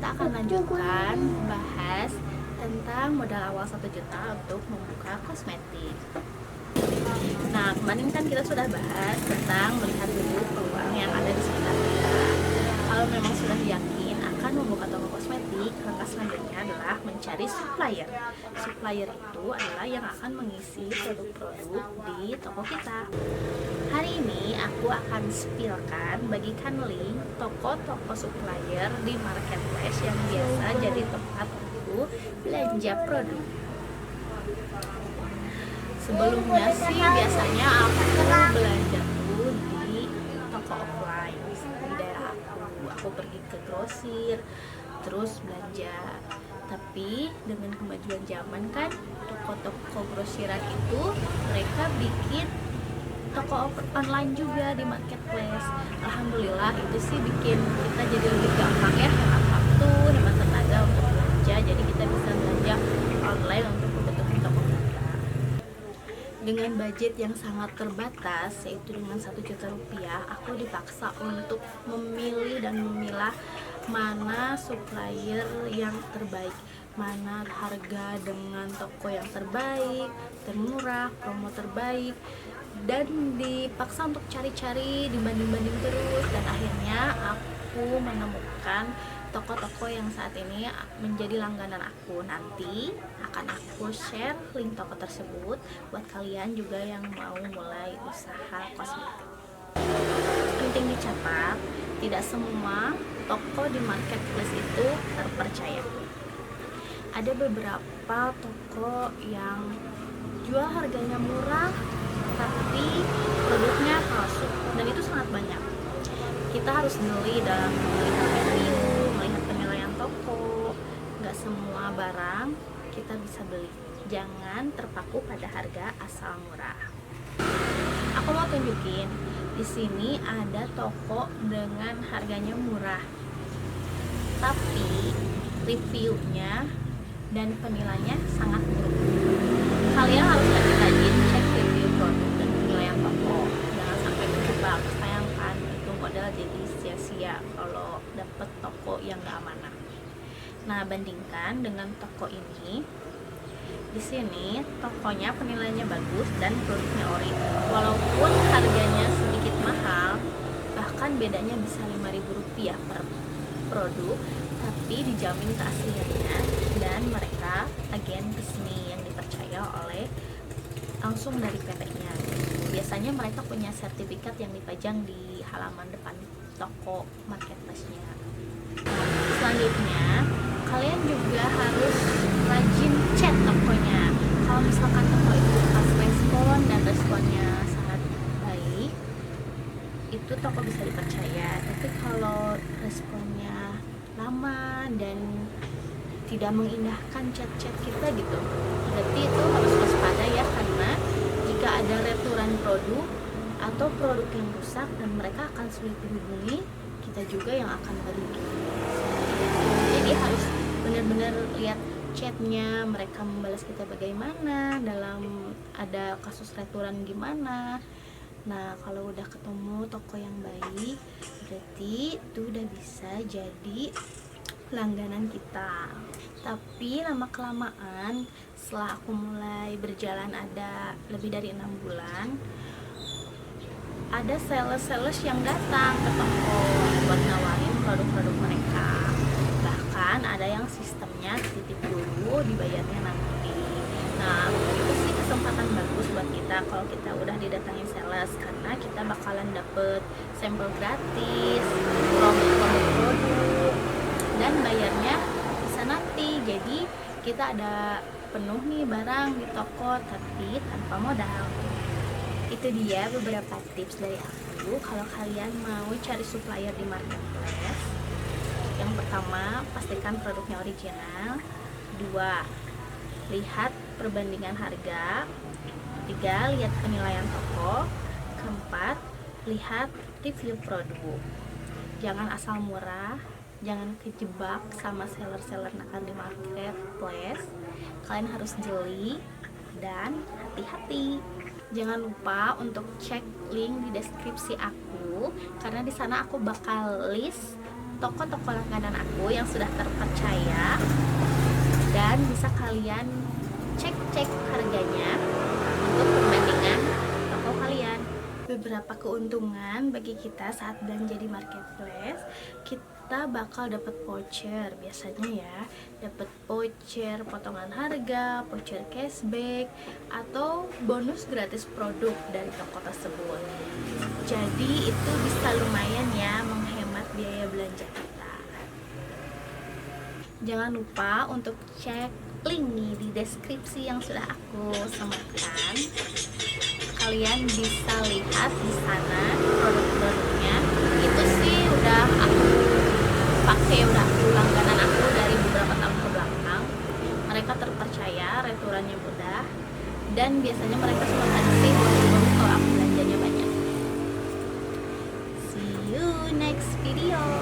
kita akan lanjutkan bahas tentang modal awal 1 juta untuk membuka kosmetik. Nah, kemarin kan kita sudah bahas tentang melihat dulu peluang yang ada di sekitar kita. Kalau memang sudah yakin akan membuka toko kosmetik, langkah selanjutnya adalah mencari supplier. Supplier itu adalah yang akan mengisi produk-produk di toko kita. Hari ini aku akan spillkan, bagikan link toko-toko supplier di marketplace yang biasa jadi tempat aku belanja produk. Sebelumnya sih biasanya aku belanja tuh di toko offline di daerah aku pergi ke grosir terus belanja. Tapi dengan kemajuan zaman kan, toko-toko grosiran itu mereka bikin toko online juga di marketplace. Alhamdulillah itu sih bikin kita jadi lebih gampang ya, hemat waktu, hemat tenaga untuk belanja. Jadi kita bisa belanja online untuk kebutuhan toko kita dengan budget yang sangat terbatas, yaitu dengan 1 juta rupiah. Aku dipaksa untuk memilih dan memilah mana supplier yang terbaik, mana harga dengan toko yang terbaik, termurah, promo terbaik, dan dipaksa untuk cari-cari, dibanding-banding terus, dan akhirnya aku menemukan toko-toko yang saat ini menjadi langganan aku. Nanti akan aku share link toko tersebut buat kalian juga yang mau mulai usaha kosmetik. Penting dicatat, tidak semua toko di marketplace itu terpercaya. Ada beberapa toko yang jual harganya murah tapi produknya palsu, dan itu sangat banyak. Kita harus jeli dalam melihat review, melihat penilaian toko. Nggak semua barang kita bisa beli. Jangan terpaku pada harga asal murah. Aku mau tunjukin, di sini ada toko dengan harganya murah, tapi reviewnya dan penilaiannya sangat buruk. Kalian harus rajin-rajin cek review produk dan penilaian toko. Jangan sampai terjebak, sayangkan itu modal jadi sia-sia kalau dapet toko yang gak amanah. Nah, bandingkan dengan toko ini. Di sini tokonya penilaiannya bagus dan produknya ori. Walaupun harganya sedikit mahal, bahkan bedanya bisa Rp5.000 per produk, tapi dijamin keasliannya, dan mereka agen resmi yang dipercaya oleh langsung dari PT-nya. Biasanya mereka punya sertifikat yang dipajang di halaman depan toko marketplace-nya. Selanjutnya, kalian juga harus rajin chat tokonya. Kalau misalkan toko itu pas respon dan responnya sangat baik, itu toko bisa dipercaya. Tapi kalau responnya lama dan tidak mengindahkan chat-chat kita gitu, berarti itu harus waspada ya, karena jika ada returan produk atau produk yang rusak dan mereka akan sulit dihubungi, kita juga yang akan merugi. Jadi harus benar-benar lihat chatnya, mereka membalas kita bagaimana, dalam ada kasus returan gimana. Nah, kalau udah ketemu toko yang baik, berarti itu udah bisa jadi langganan kita. Tapi lama kelamaan, setelah aku mulai berjalan ada lebih dari 6 bulan, ada sales-sales yang datang ke toko buat nawarin produk-produk mereka. Bahkan ada yang sistemnya titip dulu, dibayarnya nanti. Nah, itu sih kesempatan bagus buat kita kalau kita udah didatangin sales, karena kita bakalan dapet sampel gratis, promo produk, dan bayarnya bisa nanti. Jadi kita ada penuh nih barang di toko tapi tanpa modal. Itu dia beberapa tips dari aku kalau kalian mau cari supplier di marketplace. Yang pertama, pastikan produknya original. 2, lihat perbandingan harga. 3, lihat penilaian toko. 4, lihat review produk. Jangan asal murah, jangan kejebak sama seller-seller nakal di marketplace. Kalian harus jeli dan hati-hati. Jangan lupa untuk cek link di deskripsi aku, karena di sana aku bakal list toko-toko langganan aku yang sudah terpercaya, dan bisa kalian cek-cek harganya untuk perbandingan toko kalian. Beberapa keuntungan bagi kita saat belanja di marketplace, kita bakal dapat voucher biasanya ya, dapat voucher potongan harga, voucher cashback, atau bonus gratis produk dari toko tersebut. Jadi itu bisa lumayan ya menghemat biaya belanja kita. Jangan lupa untuk cek link nih di deskripsi yang sudah aku sematkan. Kalian bisa lihat di sana produk-produknya. Itu sih udah aku pakai, udah aku langganan aku dari beberapa tahun ke belakang. Mereka terpercaya, returannya mudah, dan biasanya mereka suka kasih bonus kalau aku belanjanya banyak. See you next video.